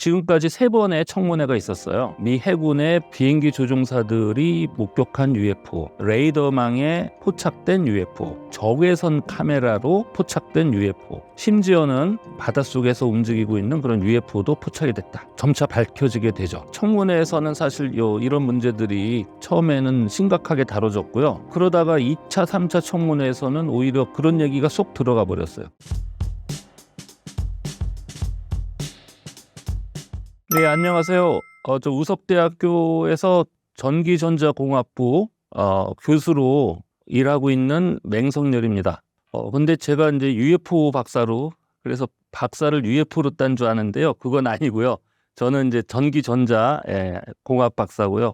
지금까지 3번의 청문회가 있었어요. 미 해군의 비행기 조종사들이 목격한 UFO, 레이더망에 포착된 UFO, 적외선 카메라로 포착된 UFO, 심지어는 바닷속에서 움직이고 있는 그런 UFO도 포착이 됐다. 점차 밝혀지게 되죠. 청문회에서는 사실 이런 문제들이 처음에는 심각하게 다뤄졌고요. 그러다가 2차, 3차 청문회에서는 오히려 그런 얘기가 쏙 들어가 버렸어요. 네, 안녕하세요. 저 우석대학교에서 전기전자공학부 교수로 일하고 있는 맹성렬입니다. 근데 제가 이제 UFO 박사로, 그래서 박사를 UFO로 딴 줄 아는데요. 그건 아니고요. 저는 이제 전기전자 공학 박사고요.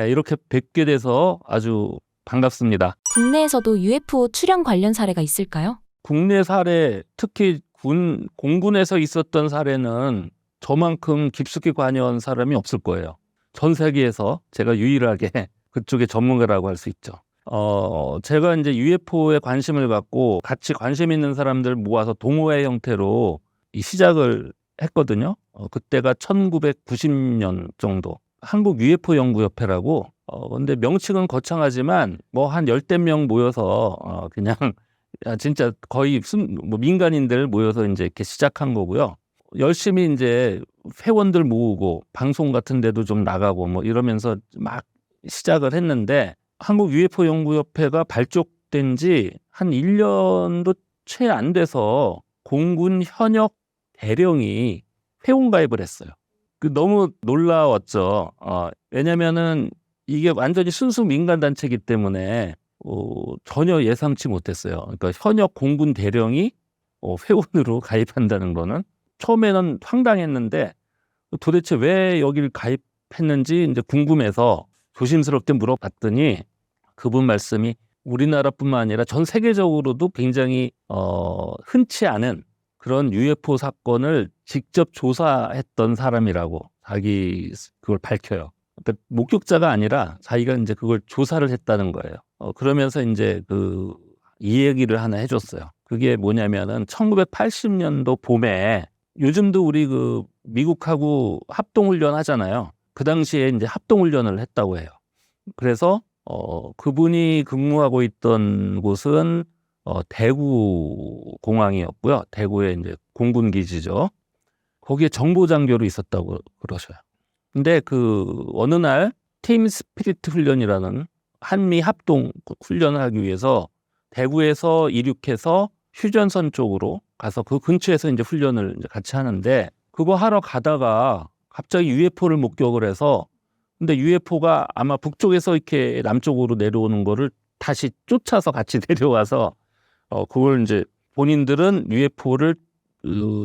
이렇게 뵙게 돼서 아주 반갑습니다. 국내에서도 UFO 출현 관련 사례가 있을까요? 국내 사례, 특히 공군에서 있었던 사례는 저만큼 깊숙이 관여한 사람이 없을 거예요. 전 세계에서 제가 유일하게 그쪽의 전문가라고 할 수 있죠. 제가 이제 UFO에 관심을 갖고 같이 관심 있는 사람들 모아서 동호회 형태로 시작을 했거든요. 그때가 1990년 정도. 한국 UFO 연구협회라고. 근데 명칭은 거창하지만 뭐 한 10대 명 모여서 그냥 진짜 거의 민간인들 모여서 이제 이렇게 시작한 거고요. 열심히 이제 회원들 모으고 방송 같은 데도 좀 나가고 뭐 이러면서 막 시작을 했는데, 한국 UFO 연구협회가 발족된 지 한 1년도 채 안 돼서 공군 현역 대령이 회원가입을 했어요. 너무 놀라웠죠. 왜냐면은 이게 완전히 순수 민간단체이기 때문에 전혀 예상치 못했어요. 그러니까 현역 공군 대령이 회원으로 가입한다는 거는 처음에는 황당했는데, 도대체 왜 여기를 가입했는지 이제 궁금해서 조심스럽게 물어봤더니 그분 말씀이 우리나라뿐만 아니라 전 세계적으로도 굉장히 흔치 않은 그런 UFO 사건을 직접 조사했던 사람이라고 자기 그걸 밝혀요. 그러니까 목격자가 아니라 자기가 이제 그걸 조사를 했다는 거예요. 그러면서 이제 이 얘기를 하나 해줬어요. 그게 뭐냐면은 1980년도 봄에, 요즘도 우리 미국하고 합동훈련 하잖아요. 그 당시에 이제 합동훈련을 했다고 해요. 그래서 그분이 근무하고 있던 곳은 대구 공항이었고요. 대구에 이제 공군 기지죠. 거기에 정보장교로 있었다고 그러셔요. 근데 어느 날 팀 스피리트 훈련이라는 한미 합동 훈련을 하기 위해서 대구에서 이륙해서 휴전선 쪽으로 가서 그 근처에서 이제 훈련을 이제 같이 하는데, 그거 하러 가다가 갑자기 UFO를 목격을 해서, 근데 UFO가 아마 북쪽에서 이렇게 남쪽으로 내려오는 거를 다시 쫓아서 같이 내려와서 그걸 이제 본인들은 UFO를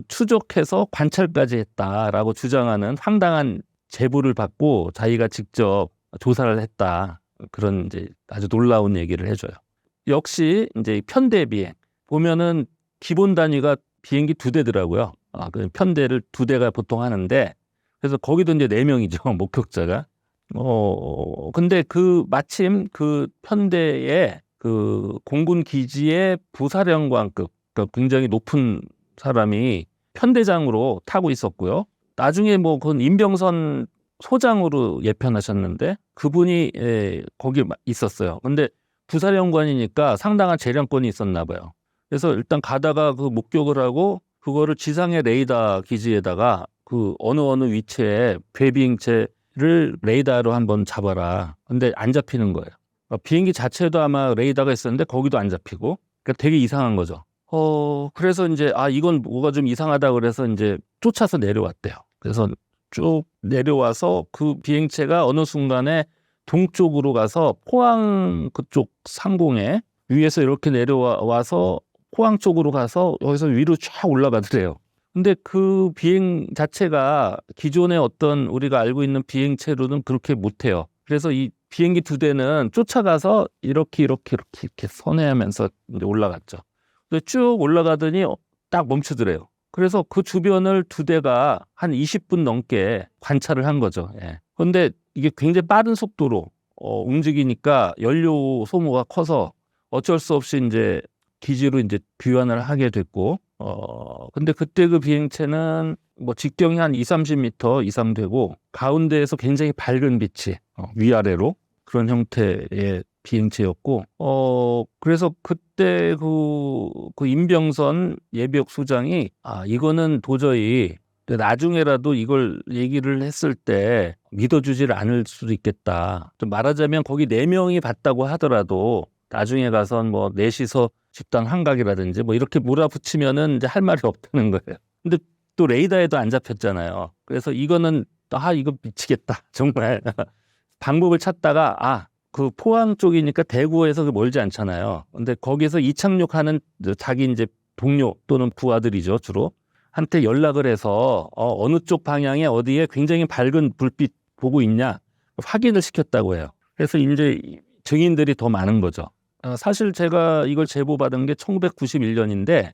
추적해서 관찰까지 했다라고 주장하는 황당한 제보를 받고 자기가 직접 조사를 했다. 그런 이제 아주 놀라운 얘기를 해줘요. 역시 이제 편대 비행 보면은 기본 단위가 비행기 2대더라고요. 그 편대를 2대가 보통 하는데, 그래서 거기도 이제 4명이죠, 목격자가. 근데 마침 그 편대에 공군 기지의 부사령관급, 그러니까 굉장히 높은 사람이 편대장으로 타고 있었고요. 나중에 뭐 그건 임병선 소장으로 예편하셨는데 그분이 거기 있었어요. 근데 부사령관이니까 상당한 재량권이 있었나 봐요. 그래서 일단 가다가 목격을 하고 그거를 지상의 레이더 기지에다가 어느 위치에 궤비행체를 레이더로 한번 잡아라. 근데 안 잡히는 거예요. 비행기 자체도 아마 레이더가 있었는데 거기도 안 잡히고, 그러니까 되게 이상한 거죠. 그래서 이제 이건 뭐가 좀 이상하다 그래서 이제 쫓아서 내려왔대요. 그래서 쭉 내려와서 그 비행체가 어느 순간에 동쪽으로 가서 포항 그쪽 상공에 위에서 이렇게 내려와서 포항 쪽으로 가서 여기서 위로 쫙 올라가더래요. 근데 그 비행 자체가 기존의 어떤 우리가 알고 있는 비행체로는 그렇게 못해요. 그래서 이 비행기 2대는 쫓아가서 이렇게 선회하면서 이제 올라갔죠. 근데 쭉 올라가더니 딱 멈추더래요. 그래서 그 주변을 2대가 한 20분 넘게 관찰을 한 거죠. 그런데 이게 굉장히 빠른 속도로 움직이니까 연료 소모가 커서 어쩔 수 없이 이제 기지로 이제 귀환을 하게 됐고, 근데 그때 그 비행체는 뭐 직경이 한 2-30m 이상 되고 가운데에서 굉장히 밝은 빛이 위아래로 그런 형태의 비행체였고 그래서 그때 그 임병선 예비역 소장이 이거는 도저히 나중에라도 이걸 얘기를 했을 때 믿어주질 않을 수도 있겠다. 좀 말하자면 거기 4명이 봤다고 하더라도 나중에 가선 뭐 넷이서 집단 환각이라든지 뭐 이렇게 몰아붙이면은 이제 할 말이 없다는 거예요. 근데 또 레이더에도 안 잡혔잖아요. 그래서 이거는 이거 미치겠다. 정말 방법을 찾다가 그 포항 쪽이니까 대구에서 멀지 않잖아요. 근데 거기서 이착륙하는 자기 이제 동료 또는 부하들이죠, 주로. 한테 연락을 해서 어느 쪽 방향에 어디에 굉장히 밝은 불빛 보고 있냐 확인을 시켰다고 해요. 그래서 이제 증인들이 더 많은 거죠. 사실 제가 이걸 제보받은 게 1991년인데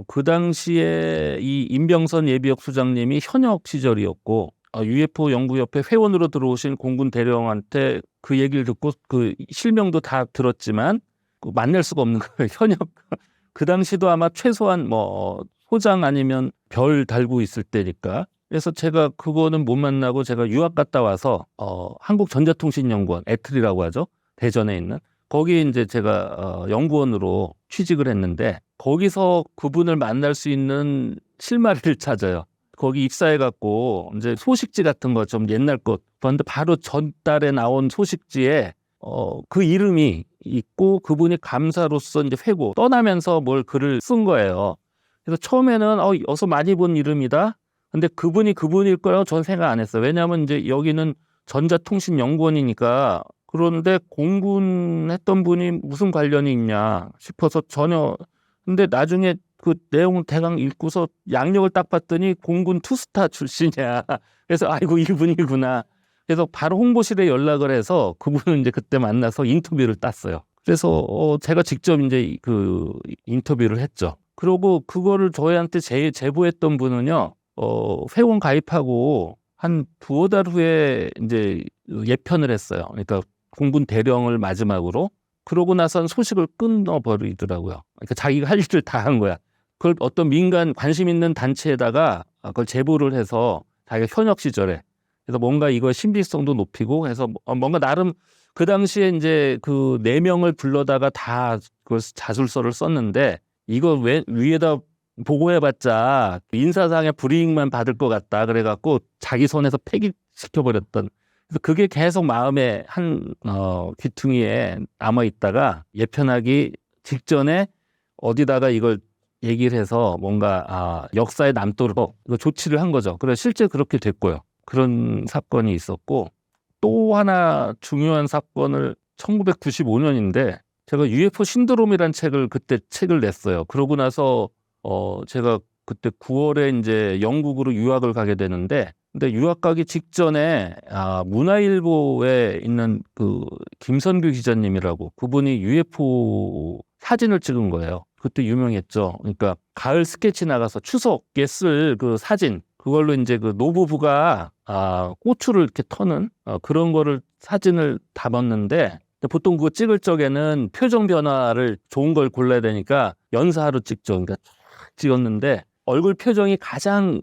그 당시에 이 임병선 예비역 수장님이 현역 시절이었고 UFO 연구협회 회원으로 들어오신 공군 대령한테 그 얘기를 듣고 그 실명도 다 들었지만 만날 수가 없는 거예요. 현역. 그 당시도 아마 최소한 뭐 소장 아니면 별 달고 있을 때니까. 그래서 제가 그거는 못 만나고 제가 유학 갔다 와서 한국전자통신연구원 애틀이라고 하죠. 대전에 있는. 거기 이제 제가 연구원으로 취직을 했는데 거기서 그분을 만날 수 있는 실마리를 찾아요. 거기 입사해갖고 이제 소식지 같은 거 좀 옛날 것 그런데 바로 전달에 나온 소식지에 그 이름이 있고 그분이 감사로서 이제 회고 떠나면서 뭘 글을 쓴 거예요. 그래서 처음에는 어서 많이 본 이름이다. 근데 그분일 거라고 전 생각 안 했어요. 왜냐하면 이제 여기는 전자통신연구원이니까. 그런데 공군했던 분이 무슨 관련이 있냐 싶어서 전혀. 근데 나중에 그 내용 대강 읽고서 양력을 딱 봤더니 공군 투스타 출신이야. 그래서 아이고 이분이구나. 그래서 바로 홍보실에 연락을 해서 그분을 이제 그때 만나서 인터뷰를 땄어요. 그래서 제가 직접 이제 그 인터뷰를 했죠. 그리고 그거를 저희한테 제보했던 분은요, 회원 가입하고 한 두어 달 후에 이제 예편을 했어요. 그러니까 공군 대령을 마지막으로. 그러고 나선 소식을 끊어버리더라고요. 그러니까 자기가 할 일을 다 한 거야. 그걸 어떤 민간 관심 있는 단체에다가 그걸 제보를 해서 자기가 현역 시절에 그래서 뭔가 이거 신빙성도 높이고 해서 뭔가 나름 그 당시에 이제 그 4명을 불러다가 다 그 자술서를 썼는데 이거 왜 위에다 보고해봤자 인사상의 불이익만 받을 것 같다 그래갖고 자기 손에서 폐기시켜버렸던. 그래서 그게 계속 마음에 한 귀퉁이에 남아 있다가 예편하기 직전에 어디다가 이걸 얘기를 해서 뭔가 역사에 남도록 조치를 한 거죠. 그래서 실제 그렇게 됐고요. 그런 사건이 있었고 또 하나 중요한 사건을 1995년인데 제가 UFO 신드롬이란 그때 책을 냈어요. 그러고 나서 제가 그때 9월에 이제 영국으로 유학을 가게 되는데 근데 유학 가기 직전에 문화일보에 있는 그 김선규 기자님이라고 그분이 UFO 사진을 찍은 거예요. 그때 유명했죠. 그러니까 가을 스케치 나가서 추석에 쓸 그 사진 그걸로 이제 그 노부부가 고추를 이렇게 터는 그런 거를 사진을 담았는데 보통 그거 찍을 적에는 표정 변화를 좋은 걸 골라야 되니까 연사로 찍죠. 그러니까 쫙 찍었는데 얼굴 표정이 가장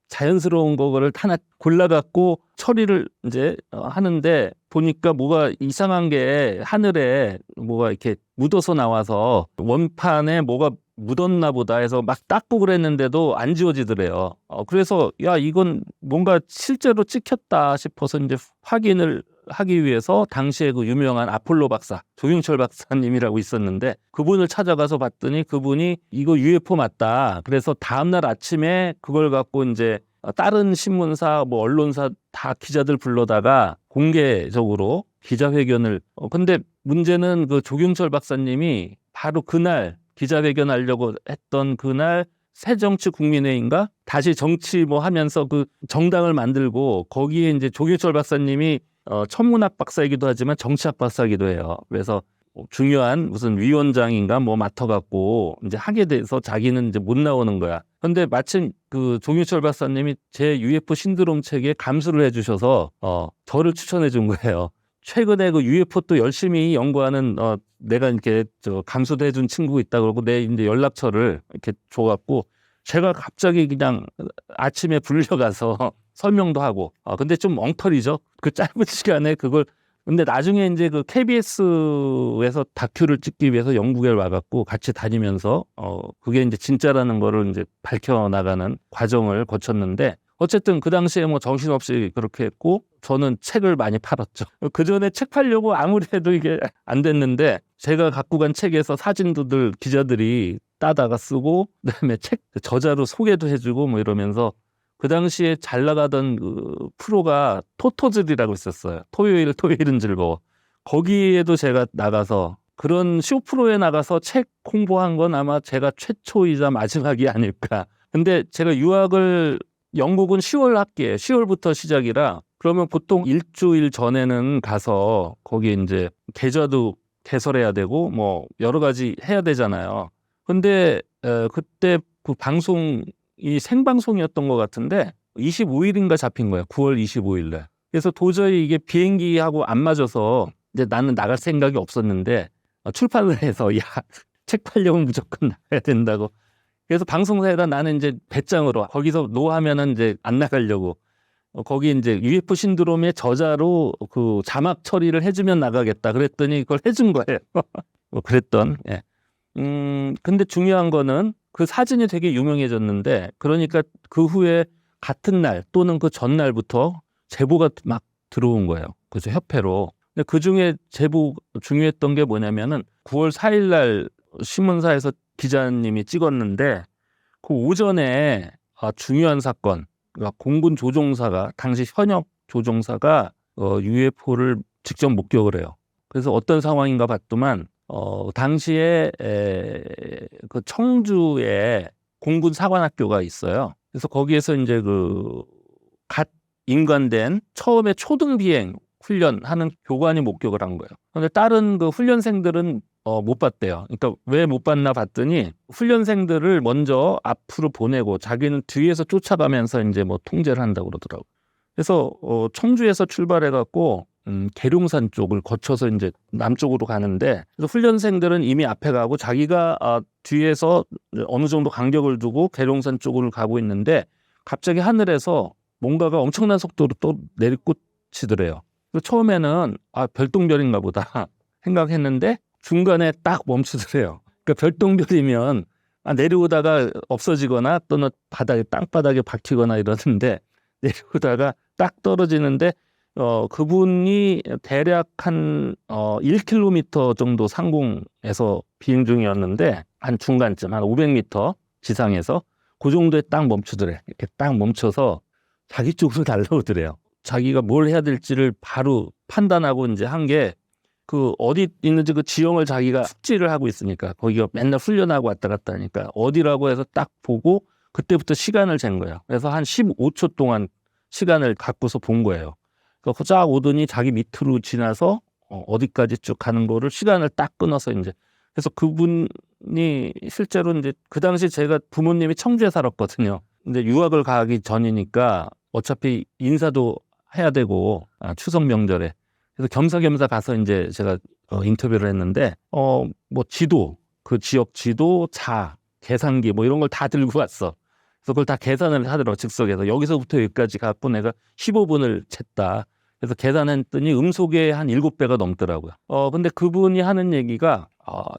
자연스러운 거를 하나 골라갖고 처리를 이제 하는데 보니까 뭐가 이상한 게 하늘에 뭐가 이렇게 묻어서 나와서 원판에 뭐가 묻었나 보다 해서 막 닦고 그랬는데도 안 지워지더래요. 그래서 야 이건 뭔가 실제로 찍혔다 싶어서 이제 확인을 하기 위해서 당시에 그 유명한 아폴로 박사 조경철 박사님이라고 있었는데 그분을 찾아가서 봤더니 그분이 이거 UFO 맞다. 그래서 다음날 아침에 그걸 갖고 이제 다른 신문사 뭐 언론사 다 기자들 불러다가 공개적으로 기자회견을 근데 문제는 그 조경철 박사님이 바로 그날 기자회견하려고 했던 그날 새정치국민회의인가 다시 정치 뭐 하면서 그 정당을 만들고 거기에 이제 조경철 박사님이 천문학 박사이기도 하지만 정치학 박사이기도 해요. 그래서 중요한 무슨 위원장인가 뭐 맡아갖고 이제 하게 돼서 자기는 이제 못 나오는 거야. 근데 마침 그 조경철 박사님이 제 UFO 신드롬 책에 감수를 해주셔서 저를 추천해 준 거예요. 최근에 그 UFO 또 열심히 연구하는 내가 이렇게 감수도 해준 친구 있다 그러고 내 이제 연락처를 이렇게 줘갖고 제가 갑자기 그냥 아침에 불려가서 설명도 하고 근데 좀 엉터리죠. 그 짧은 시간에 그걸 근데 나중에 이제 그 KBS에서 다큐를 찍기 위해서 영국에 와갖고 같이 다니면서 그게 이제 진짜라는 거를 이제 밝혀나가는 과정을 거쳤는데 어쨌든 그 당시에 뭐 정신없이 그렇게 했고 저는 책을 많이 팔았죠. 그 전에 책 팔려고 아무리 해도 이게 안 됐는데 제가 갖고 간 책에서 사진도들 기자들이 따다가 쓰고 그다음에 책 저자로 소개도 해주고 뭐 이러면서 그 당시에 잘 나가던 그 프로가 토토즐이라고 있었어요. 토요일은 즐거워. 거기에도 제가 나가서 그런 쇼 프로에 나가서 책 홍보한 건 아마 제가 최초이자 마지막이 아닐까. 근데 제가 유학을 영국은 10월 학기에 10월부터 시작이라 그러면 보통 일주일 전에는 가서 거기 이제 계좌도 개설해야 되고 뭐 여러 가지 해야 되잖아요. 근데 그때 그 방송이 생방송이었던 것 같은데 25일인가 잡힌 거예요. 9월 25일날. 그래서 도저히 이게 비행기하고 안 맞아서 이제 나는 나갈 생각이 없었는데 출판을 해서 야, 책 팔려면 무조건 나가야 된다고. 그래서 방송사에다 나는 이제 배짱으로 거기서 노하면은 이제 안 나가려고 거기 이제 UFO 신드롬의 저자로 그 자막 처리를 해주면 나가겠다 그랬더니 그걸 해준 거예요. 뭐 그랬던. 예. 근데 중요한 거는 그 사진이 되게 유명해졌는데 그러니까 그 후에 같은 날 또는 그 전날부터 제보가 막 들어온 거예요. 그래서 협회로. 근데 그 중에 제보 중요했던 게 뭐냐면은 9월 4일 날 신문사에서 기자님이 찍었는데 그 오전에 중요한 사건, 그러니까 공군 조종사가 당시 현역 조종사가 UFO를 직접 목격을 해요. 그래서 어떤 상황인가 봤더만 당시에 그 청주에 공군 사관학교가 있어요. 그래서 거기에서 이제 그 갓 인관된 처음에 초등 비행 훈련하는 교관이 목격을 한 거예요. 그런데 다른 그 훈련생들은 못 봤대요. 그러니까 왜 못 봤나 봤더니 훈련생들을 먼저 앞으로 보내고 자기는 뒤에서 쫓아가면서 이제 뭐 통제를 한다고 그러더라고요. 그래서 청주에서 출발해갖고 계룡산 쪽을 거쳐서 이제 남쪽으로 가는데 그래서 훈련생들은 이미 앞에 가고 자기가 뒤에서 어느 정도 간격을 두고 계룡산 쪽으로 가고 있는데 갑자기 하늘에서 뭔가가 엄청난 속도로 또 내리꽂히더래요. 그래서 처음에는 별똥별인가 보다 생각했는데 중간에 딱 멈추더래요. 그러니까 별똥별이면 내려오다가 없어지거나 또는 땅바닥에 박히거나 이러는데 내려오다가 딱 떨어지는데 그분이 대략 한 1km 정도 상공에서 비행 중이었는데 한 중간쯤 한 500m 지상에서 그 정도에 딱 멈추더래. 이렇게 딱 멈춰서 자기 쪽으로 날라오더래요. 자기가 뭘 해야 될지를 바로 판단하고 이제 한 게 그 어디 있는지 그 지형을 자기가 숙지를 하고 있으니까 거기가 맨날 훈련하고 왔다 갔다 하니까 어디라고 해서 딱 보고 그때부터 시간을 잰 거예요. 그래서 한 15초 동안 시간을 갖고서 본 거예요. 그래서 쫙 오더니 자기 밑으로 지나서 어디까지 쭉 가는 거를 시간을 딱 끊어서 이제 그래서 그분이 실제로 이제 그 당시 제가 부모님이 청주에 살았거든요. 근데 유학을 가기 전이니까 어차피 인사도 해야 되고 추석 명절에 그래서 겸사겸사 가서 이제 제가 인터뷰를 했는데 뭐 지도 그 지역 지도 계산기 뭐 이런 걸 다 들고 왔어. 그래서 그걸 다 계산을 하더라고 즉석에서 여기서부터 여기까지 갖고 내가 15분을 챘다. 그래서 계산했더니 음속에 한 7배가 넘더라고요. 근데 그분이 하는 얘기가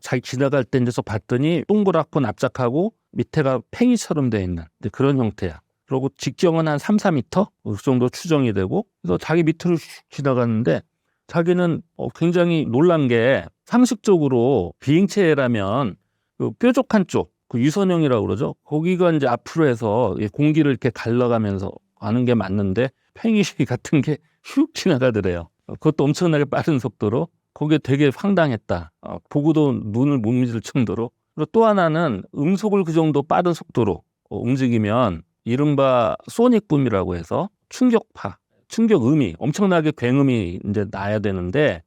자기 지나갈 때 이제 봤더니 동그랗고 납작하고 밑에가 팽이처럼 돼 있는 그런 형태야. 그리고 직경은 한 3, 4m 그 정도 추정이 되고 그래서 자기 밑으로 지나갔는데 자기는 굉장히 놀란 게 상식적으로 비행체라면 그 뾰족한 쪽, 그 유선형이라고 그러죠. 거기가 이제 앞으로 해서 공기를 이렇게 갈라가면서 가는 게 맞는데 팽이 같은 게 휙 지나가더래요. 그것도 엄청나게 빠른 속도로. 그게 되게 황당했다. 보고도 눈을 못 믿을 정도로. 그리고 또 하나는 음속을 그 정도 빠른 속도로 움직이면 이른바 소닉붐이라고 해서 충격음이 엄청나게 굉음이 이제 나야 되는데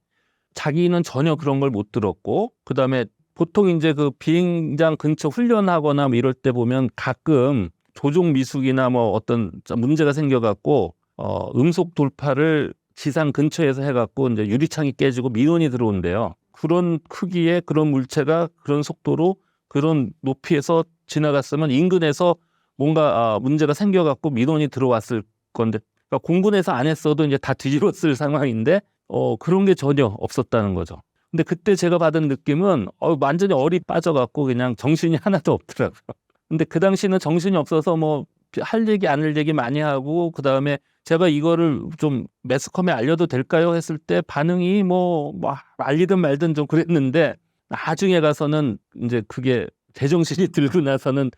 자기는 전혀 그런 걸 못 들었고 그다음에 보통 이제 그 비행장 근처 훈련하거나 뭐 이럴 때 보면 가끔 조종 미숙이나 뭐 어떤 문제가 생겨갖고 음속 돌파를 지상 근처에서 해갖고 이제 유리창이 깨지고 민원이 들어온대요. 그런 크기의 그런 물체가 그런 속도로 그런 높이에서 지나갔으면 인근에서 뭔가 문제가 생겨갖고 민원이 들어왔을 건데, 그러니까 공군에서 안 했어도 이제 다 뒤집었을 상황인데 그런 게 전혀 없었다는 거죠. 근데 그때 제가 받은 느낌은 완전히 얼이 빠져갖고 그냥 정신이 하나도 없더라고요. 근데 그 당시는 정신이 없어서 뭐 할 얘기 안 할 얘기 많이 하고, 그다음에 제가 이거를 좀 매스컴에 알려도 될까요 했을 때 반응이 뭐 알리든 말든 좀 그랬는데, 나중에 가서는 이제 그게 제정신이 들고 나서는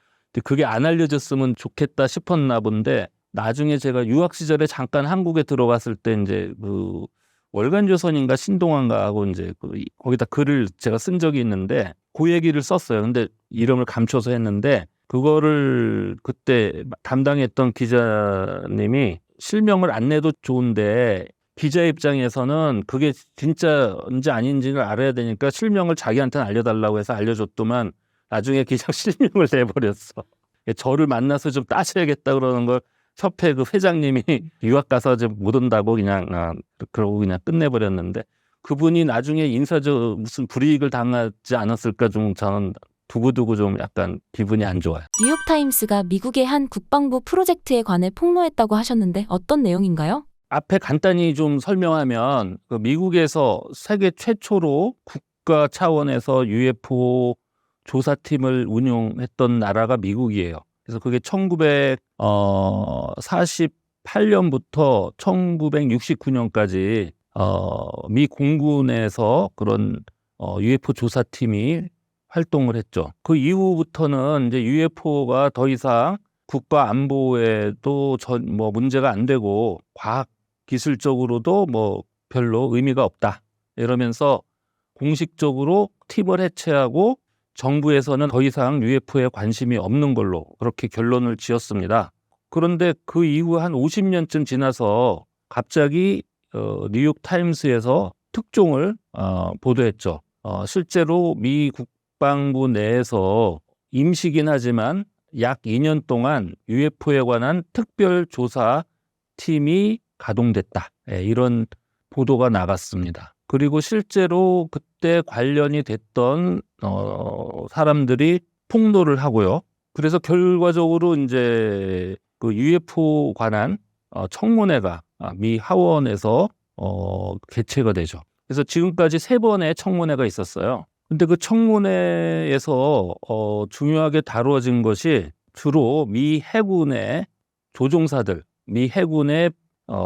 그게 안 알려졌으면 좋겠다 싶었나 본데, 나중에 제가 유학 시절에 잠깐 한국에 들어왔을 때 이제 그 월간조선인가 신동아인가 하고 이제 거기다 글을 제가 쓴 적이 있는데 그 얘기를 썼어요. 근데 이름을 감춰서 했는데, 그거를 그때 담당했던 기자님이 실명을 안 내도 좋은데 기자 입장에서는 그게 진짜인지 아닌지를 알아야 되니까 실명을 자기한테는 알려달라고 해서 알려줬더만 나중에 기자 실명을 내버렸어. 저를 만나서 좀 따져야겠다 그러는 걸 협회 그 회장님이 유학 가서 좀 못 온다고 그냥 그러고 그냥 끝내버렸는데, 그분이 나중에 인사적 무슨 불이익을 당하지 않았을까 좀 저는 두고두고 좀 약간 기분이 안 좋아요. 뉴욕타임스가 미국의 한 국방부 프로젝트에 관해 폭로했다고 하셨는데 어떤 내용인가요? 앞에 간단히 좀 설명하면 그 미국에서 세계 최초로 국가 차원에서 UFO 조사팀을 운용했던 나라가 미국이에요. 그래서 그게 1948년부터 1969년까지 미 공군에서 그런 UFO 조사팀이 활동을 했죠. 그 이후부터는 이제 UFO가 더 이상 국가 안보에도 뭐 문제가 안 되고 과학 기술적으로도 뭐 별로 의미가 없다, 이러면서 공식적으로 팀을 해체하고 정부에서는 더 이상 UFO에 관심이 없는 걸로 그렇게 결론을 지었습니다. 그런데 그 이후 한 50년쯤 지나서 갑자기 뉴욕 타임스에서 특종을 보도했죠. 실제로 미 국방부 내에서 임시긴 하지만 약 2년 동안 UFO에 관한 특별 조사 팀이 가동됐다, 이런 보도가 나갔습니다. 그리고 실제로 그때 관련이 됐던 사람들이 폭로를 하고요. 그래서 결과적으로 이제 그 UFO 관한 청문회가 미 하원에서 개최가 되죠. 그래서 지금까지 3번의 청문회가 있었어요. 근데 그 청문회에서 중요하게 다루어진 것이 주로 미 해군의 조종사들, 미 해군의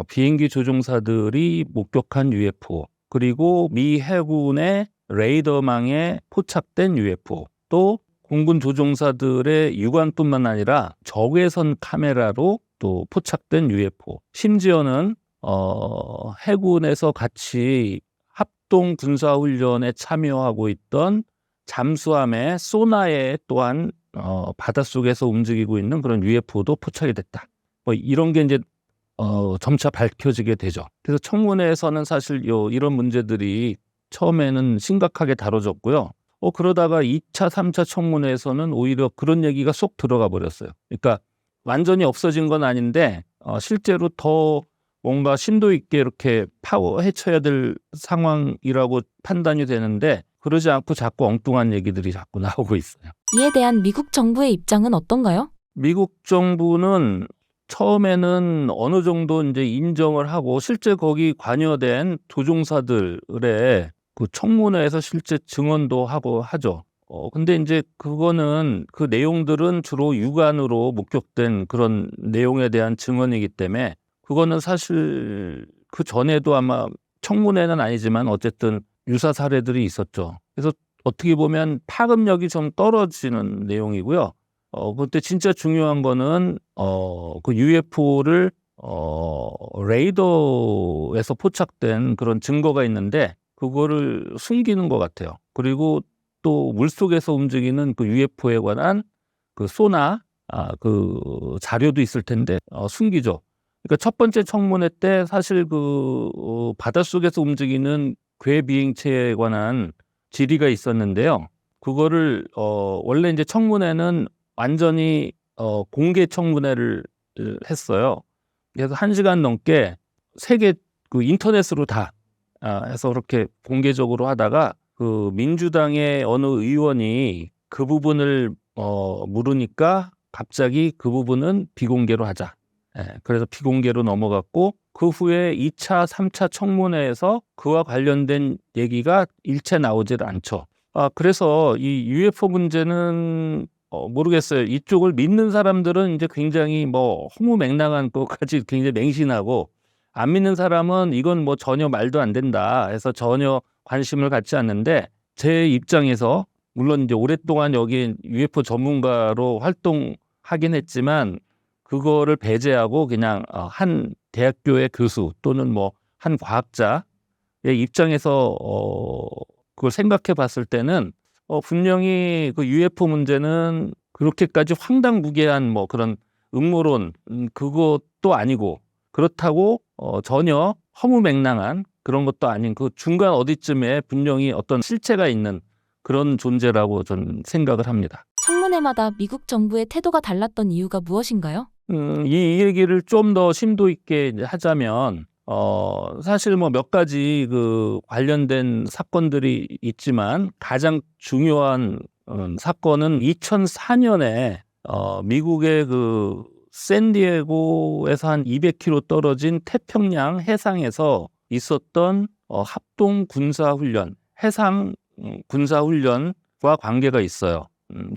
비행기 조종사들이 목격한 UFO, 그리고 미 해군의 레이더망에 포착된 UFO, 또 공군 조종사들의 육안뿐만 아니라 적외선 카메라로 또 포착된 UFO, 심지어는 해군에서 같이 합동 군사훈련에 참여하고 있던 잠수함의 소나에 또한 바닷속에서 움직이고 있는 그런 UFO도 포착이 됐다. 뭐 이런 게 이제 점차 밝혀지게 되죠. 그래서 청문회에서는 사실 이런 문제들이 처음에는 심각하게 다뤄졌고요. 그러다가 2차, 3차 청문회에서는 오히려 그런 얘기가 쏙 들어가 버렸어요. 그러니까 완전히 없어진 건 아닌데 실제로 더 뭔가 심도 있게 이렇게 헤쳐야 될 상황이라고 판단이 되는데, 그러지 않고 자꾸 엉뚱한 얘기들이 자꾸 나오고 있어요. 이에 대한 미국 정부의 입장은 어떤가요? 미국 정부는 처음에는 어느 정도 이제 인정을 하고 실제 거기 관여된 조종사들의 그 청문회에서 실제 증언도 하고 하죠. 근데 이제 그거는 그 내용들은 주로 육안으로 목격된 그런 내용에 대한 증언이기 때문에 그거는 사실 그 전에도 아마 청문회는 아니지만 어쨌든 유사 사례들이 있었죠. 그래서 어떻게 보면 파급력이 좀 떨어지는 내용이고요. 그때 진짜 중요한 거는 그 UFO를 레이더에서 포착된 그런 증거가 있는데 그거를 숨기는 것 같아요. 그리고 또 물속에서 움직이는 그 UFO에 관한 그 소나 그 자료도 있을 텐데 숨기죠. 그러니까 첫 번째 청문회 때 사실 그 바닷속에서 움직이는 괴 비행체에 관한 질의가 있었는데요. 그거를 원래 이제 청문회는 완전히 공개 청문회를 했어요. 그래서 1시간 넘게 세계 그 인터넷으로 다 해서 그렇게 공개적으로 하다가 그 민주당의 어느 의원이 그 부분을 물으니까 갑자기 그 부분은 비공개로 하자. 그래서 비공개로 넘어갔고 그 후에 2차, 3차 청문회에서 그와 관련된 얘기가 일체 나오질 않죠. 그래서 이 UFO 문제는 모르겠어요. 이쪽을 믿는 사람들은 이제 굉장히 뭐 허무맹랑한 것까지 굉장히 맹신하고 안 믿는 사람은 이건 뭐 전혀 말도 안 된다 해서 전혀 관심을 갖지 않는데 제 입장에서 물론 이제 오랫동안 여기 UFO 전문가로 활동하긴 했지만 그거를 배제하고 그냥 한 대학교의 교수 또는 뭐 한 과학자의 입장에서 그걸 생각해 봤을 때는 분명히 그 UFO 문제는 그렇게까지 황당무계한 뭐 그런 음모론 그것도 아니고 그렇다고 전혀 허무맹랑한 그런 것도 아닌 그 중간 어디쯤에 분명히 어떤 실체가 있는 그런 존재라고 저는 생각을 합니다. 청문회마다 미국 정부의 태도가 달랐던 이유가 무엇인가요? 이 얘기를 좀 더 심도 있게 이제 하자면 사실 뭐 몇 가지 그 관련된 사건들이 있지만 가장 중요한 사건은 2004년에 미국의 그 샌디에고에서 한 200km 떨어진 태평양 해상에서 있었던 합동 군사훈련, 해상 군사훈련과 관계가 있어요.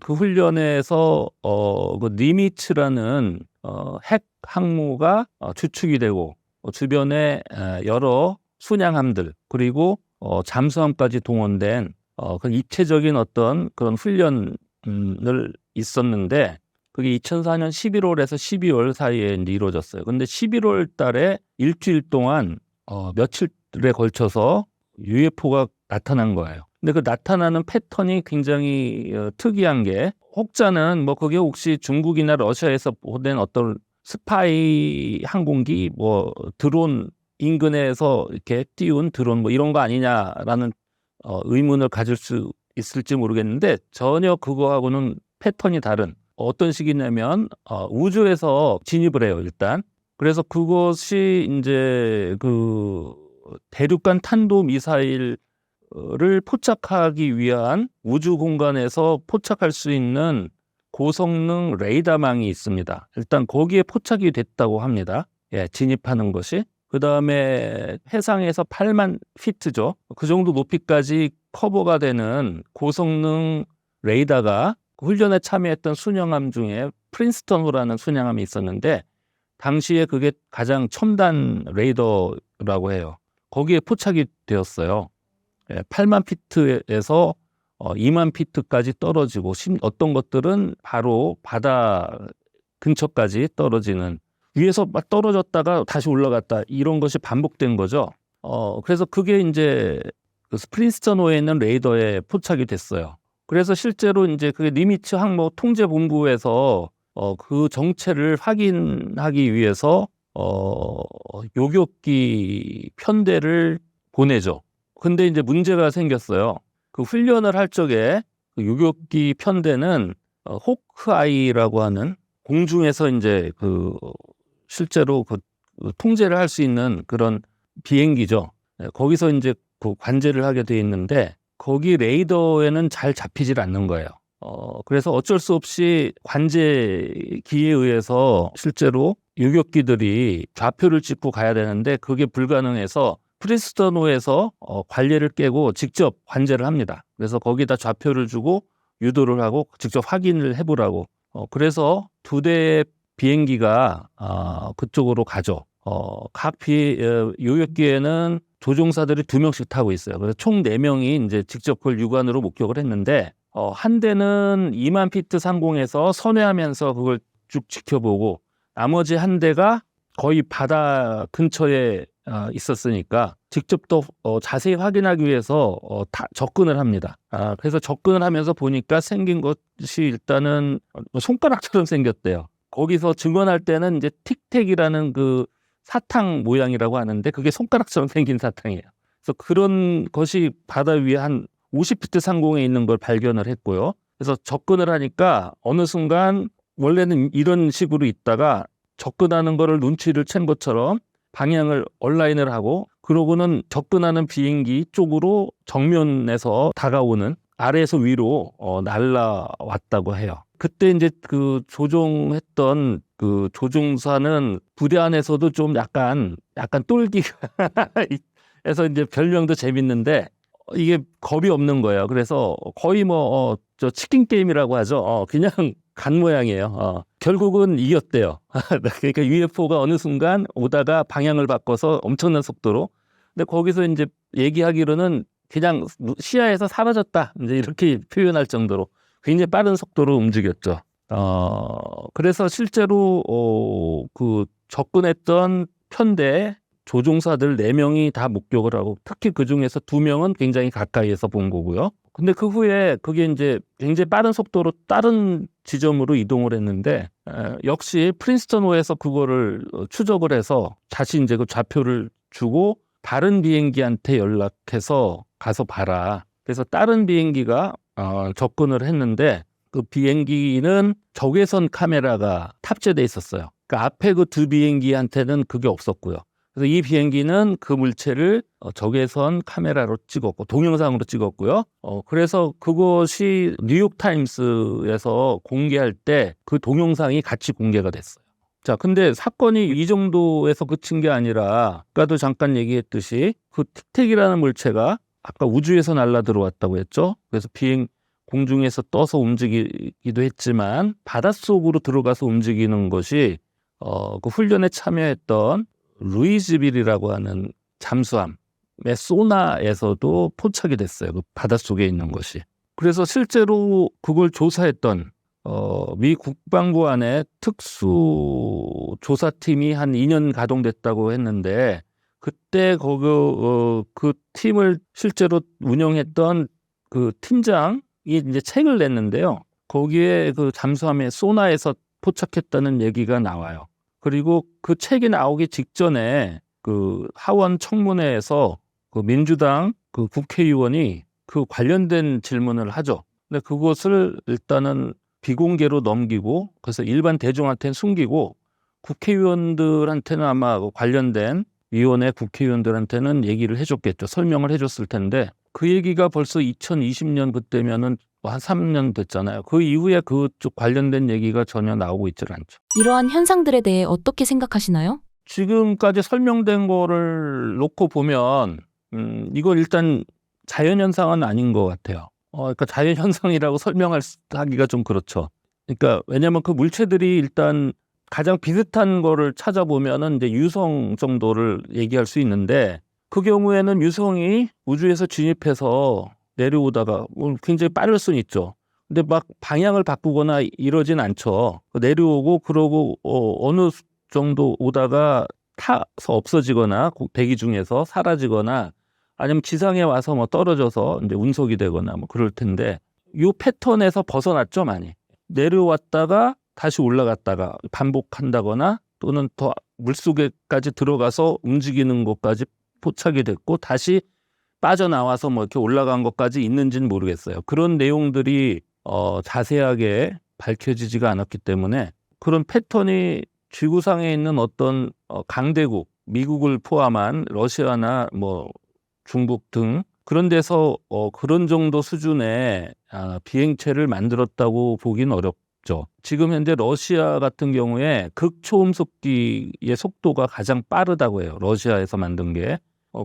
그 훈련에서 그 니미츠라는 핵 항모가 추측이 되고 주변에 여러 순양함들 그리고 잠수함까지 동원된 그 입체적인 어떤 그런 훈련을 있었는데 그게 2004년 11월에서 12월 사이에 이제 이루어졌어요. 근데 11월 달에 일주일 동안 며칠에 걸쳐서 UFO가 나타난 거예요. 근데 그 나타나는 패턴이 굉장히 특이한 게 혹자는 뭐 그게 혹시 중국이나 러시아에서 보낸 어떤 스파이 항공기 뭐 드론 인근에서 이렇게 띄운 드론 뭐 이런 거 아니냐라는 의문을 가질 수 있을지 모르겠는데 전혀 그거하고는 패턴이 다른 어떤 식이냐면 우주에서 진입을 해요 일단. 그래서 그것이 이제 그 대륙간 탄도 미사일을 포착하기 위한 우주 공간에서 포착할 수 있는 고성능 레이더망이 있습니다. 일단 거기에 포착이 됐다고 합니다. 진입하는 것이. 그 다음에 해상에서 8만 피트죠. 그 정도 높이까지 커버가 되는 고성능 레이더가 훈련에 참여했던 순양함 중에 프린스턴호라는 순양함이 있었는데 당시에 그게 가장 첨단 레이더라고 해요. 거기에 포착이 되었어요. 8만 피트에서 2만 피트까지 떨어지고 어떤 것들은 바로 바다 근처까지 떨어지는 위에서 막 떨어졌다가 다시 올라갔다 이런 것이 반복된 거죠. 그래서 그게 이제 그 프린스턴호에 있는 레이더에 포착이 됐어요. 그래서 실제로 이제 그게 니미츠 항모 통제본부에서 그 정체를 확인하기 위해서 요격기 편대를 보내죠. 근데 이제 문제가 생겼어요. 그 훈련을 할 적에 그 요격기 편대는 호크아이라고 하는 공중에서 이제 그 실제로 그 통제를 할 수 있는 그런 비행기죠. 거기서 이제 그 관제를 하게 돼 있는데 거기 레이더에는 잘 잡히질 않는 거예요. 그래서 어쩔 수 없이 관제기에 의해서 실제로 요격기들이 좌표를 찍고 가야 되는데 그게 불가능해서 프린스턴호에서 관례를 깨고 직접 관제를 합니다. 그래서 거기다 좌표를 주고 유도를 하고 직접 확인을 해보라고. 그래서 2대의 비행기가 그쪽으로 가죠. 각 요격기에는 조종사들이 2명씩 타고 있어요. 그래서 총 4명이 이제 직접 그걸 육안으로 목격을 했는데 한 대는 2만 피트 상공에서 선회하면서 그걸 쭉 지켜보고 나머지 한 대가 거의 바다 근처에 있었으니까 직접 또 자세히 확인하기 위해서 접근을 합니다. 그래서 접근을 하면서 보니까 생긴 것이 일단은 손가락처럼 생겼대요. 거기서 증언할 때는 이제 틱택이라는 그 사탕 모양이라고 하는데 그게 손가락처럼 생긴 사탕이에요. 그래서 그런 것이 바다 위에 한 50피트 상공에 있는 걸 발견을 했고요. 그래서 접근을 하니까 어느 순간 원래는 이런 식으로 있다가 접근하는 거를 눈치를 챈 것처럼 방향을 온라인을 하고 그러고는 접근하는 비행기 쪽으로 정면에서 다가오는 아래에서 위로 날라왔다고 해요. 그때 이제 그 조종했던 그 조종사는 부대 안에서도 좀 약간 똘기가 해서 이제 별명도 재밌는데 이게 겁이 없는 거예요. 그래서 거의 저 치킨 게임이라고 하죠. 그냥 간 모양이에요. 결국은 이겼대요. 그러니까 UFO가 어느 순간 오다가 방향을 바꿔서 엄청난 속도로. 근데 거기서 이제 얘기하기로는 그냥 시야에서 사라졌다. 이제 이렇게 표현할 정도로 굉장히 빠른 속도로 움직였죠. 그래서 실제로 그 접근했던 편대 조종사들 4명이 다 목격을 하고 특히 그중에서 2명은 굉장히 가까이에서 본 거고요. 근데 그 후에 그게 이제 굉장히 빠른 속도로 다른 지점으로 이동을 했는데 역시 프린스턴호에서 그거를 추적을 해서 다시 이제 그 좌표를 주고 다른 비행기한테 연락해서 가서 봐라. 그래서 다른 비행기가 접근을 했는데 그 비행기는 적외선 카메라가 탑재돼 있었어요. 그러니까 앞에 그 2 비행기한테는 그게 없었고요. 그래서 이 비행기는 그 물체를 적외선 카메라로 찍었고 동영상으로 찍었고요. 그래서 그것이 뉴욕타임스에서 공개할 때 그 동영상이 같이 공개가 됐어요. 자, 근데 사건이 이 정도에서 그친 게 아니라 아까도 잠깐 얘기했듯이 그 틱택이라는 물체가 아까 우주에서 날아 들어왔다고 했죠. 그래서 공중에서 떠서 움직이기도 했지만 바닷속으로 들어가서 움직이는 것이 그 훈련에 참여했던 루이즈빌이라고 하는 잠수함의 소나에서도 포착이 됐어요. 그 바닷속에 있는 것이. 그래서 실제로 그걸 조사했던 미 국방부 안에 특수 조사팀이 한 2년 가동됐다고 했는데 그때 그 팀을 실제로 운영했던 그 팀장이 이제 책을 냈는데요. 거기에 그 잠수함의 소나에서 포착했다는 얘기가 나와요. 그리고 그 책이 나오기 직전에 그 하원 청문회에서 그 민주당 그 국회의원이 그 관련된 질문을 하죠. 근데 그것을 일단은 비공개로 넘기고 그래서 일반 대중한테는 숨기고 국회의원들한테는 아마 관련된 위원회 국회의원들한테는 얘기를 해줬겠죠. 설명을 해줬을 텐데 그 얘기가 벌써 2020년 그때면은 한 3년 됐잖아요. 그 이후에 그쪽 관련된 얘기가 전혀 나오고 있질 않죠. 이러한 현상들에 대해 어떻게 생각하시나요? 지금까지 설명된 거를 놓고 보면 이건 일단 자연현상은 아닌 것 같아요. 그러니까 자연현상이라고 설명하기가 좀 그렇죠. 그러니까 왜냐하면 그 물체들이 일단 가장 비슷한 거를 찾아보면은 이제 유성 정도를 얘기할 수 있는데 그 경우에는 유성이 우주에서 진입해서 내려오다가 굉장히 빠를 수는 있죠. 근데 막 방향을 바꾸거나 이러진 않죠. 내려오고 그러고 어느 정도 오다가 타서 없어지거나 대기 중에서 사라지거나 아니면 지상에 와서 뭐 떨어져서 이제 운석이 되거나 뭐 그럴 텐데 이 패턴에서 벗어났죠, 많이. 내려왔다가 다시 올라갔다가 반복한다거나 또는 더 물속에까지 들어가서 움직이는 것까지 포착이 됐고 다시 빠져나와서 뭐 이렇게 올라간 것까지 있는지는 모르겠어요. 그런 내용들이 자세하게 밝혀지지가 않았기 때문에 그런 패턴이 지구상에 있는 어떤 강대국, 미국을 포함한 러시아나 뭐 중국 등 그런 데서 그런 정도 수준의 비행체를 만들었다고 보기는 어렵죠. 지금 현재 러시아 같은 경우에 극초음속기의 속도가 가장 빠르다고 해요. 러시아에서 만든 게.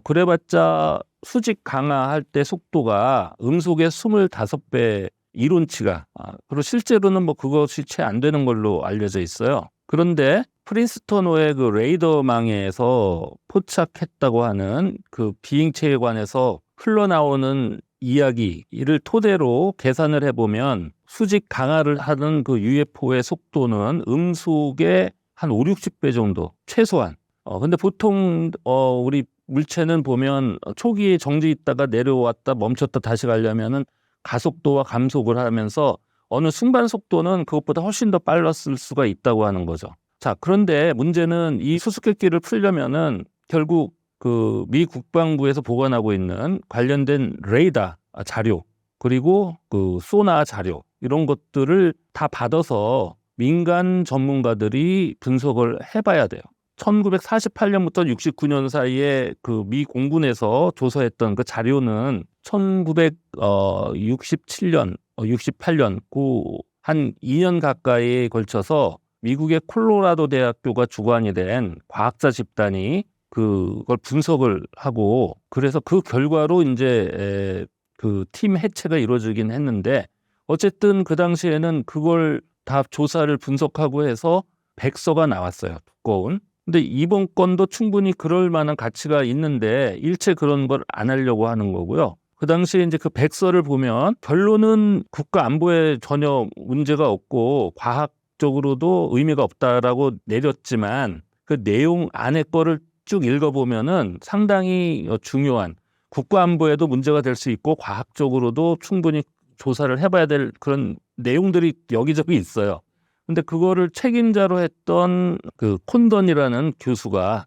그래봤자 수직 강화할 때 속도가 음속의 25배 이론치가 그리고 실제로는 뭐 그것이 채 안 되는 걸로 알려져 있어요. 그런데 프린스턴호의 그 레이더망에서 포착했다고 하는 그 비행체에 관해서 흘러나오는 이야기를 토대로 계산을 해보면 수직 강화를 하는 그 UFO의 속도는 음속의 한 5, 60배 정도 최소한. 근데 보통 우리 물체는 보면 초기에 정지 있다가 내려왔다 멈췄다 다시 가려면은 가속도와 감속을 하면서 어느 순간 속도는 그것보다 훨씬 더 빨랐을 수가 있다고 하는 거죠. 자, 그런데 문제는 이 수수께끼를 풀려면은 결국 그 미 국방부에서 보관하고 있는 관련된 레이더 자료 그리고 그 소나 자료 이런 것들을 다 받아서 민간 전문가들이 분석을 해봐야 돼요. 1948년부터 69년 사이에 그 미 공군에서 조사했던 그 자료는 1967년, 68년 그 한 2년 가까이에 걸쳐서 미국의 콜로라도 대학교가 주관이 된 과학자 집단이 그걸 분석을 하고 그래서 그 결과로 이제 그 팀 해체가 이루어지긴 했는데 어쨌든 그 당시에는 그걸 다 조사를 분석하고 해서 백서가 나왔어요. 두꺼운. 근데 이번 건도 충분히 그럴 만한 가치가 있는데 일체 그런 걸 안 하려고 하는 거고요. 그 당시에 이제 그 백서를 보면 결론은 국가 안보에 전혀 문제가 없고 과학적으로도 의미가 없다라고 내렸지만 그 내용 안에 거를 쭉 읽어보면은 상당히 중요한 국가 안보에도 문제가 될 수 있고 과학적으로도 충분히 조사를 해봐야 될 그런 내용들이 여기저기 있어요. 근데 그거를 책임자로 했던 그 콘던이라는 교수가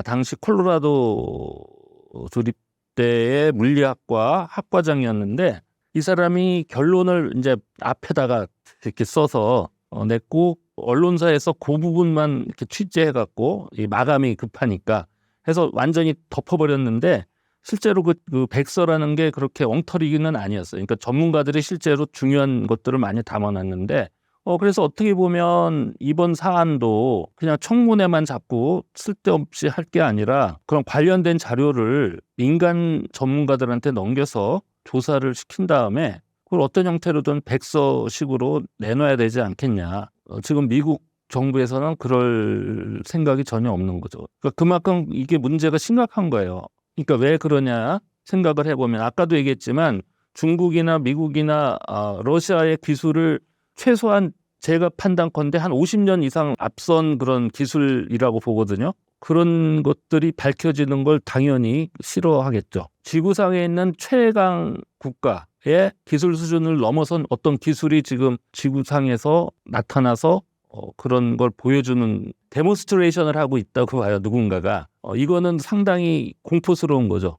당시 콜로라도 조립대의 물리학과 학과장이었는데 이 사람이 결론을 이제 앞에다가 이렇게 써서 냈고 언론사에서 그 부분만 이렇게 취재해갖고 이 마감이 급하니까 해서 완전히 덮어버렸는데 실제로 그 백서라는 게 그렇게 엉터리는 아니었어요. 그러니까 전문가들이 실제로 중요한 것들을 많이 담아놨는데 그래서 어떻게 보면 이번 사안도 그냥 청문회만 잡고 쓸데없이 할 게 아니라 그런 관련된 자료를 민간 전문가들한테 넘겨서 조사를 시킨 다음에 그걸 어떤 형태로든 백서식으로 내놔야 되지 않겠냐. 지금 미국 정부에서는 그럴 생각이 전혀 없는 거죠. 그러니까 그만큼 이게 문제가 심각한 거예요. 그러니까 왜 그러냐 생각을 해보면 아까도 얘기했지만 중국이나 미국이나 러시아의 기술을 최소한 제가 판단컨대 한 50년 이상 앞선 그런 기술이라고 보거든요. 그런 것들이 밝혀지는 걸 당연히 싫어하겠죠. 지구상에 있는 최강 국가의 기술 수준을 넘어선 어떤 기술이 지금 지구상에서 나타나서 그런 걸 보여주는 데몬스트레이션을 하고 있다고 봐요. 누군가가. 이거는 상당히 공포스러운 거죠.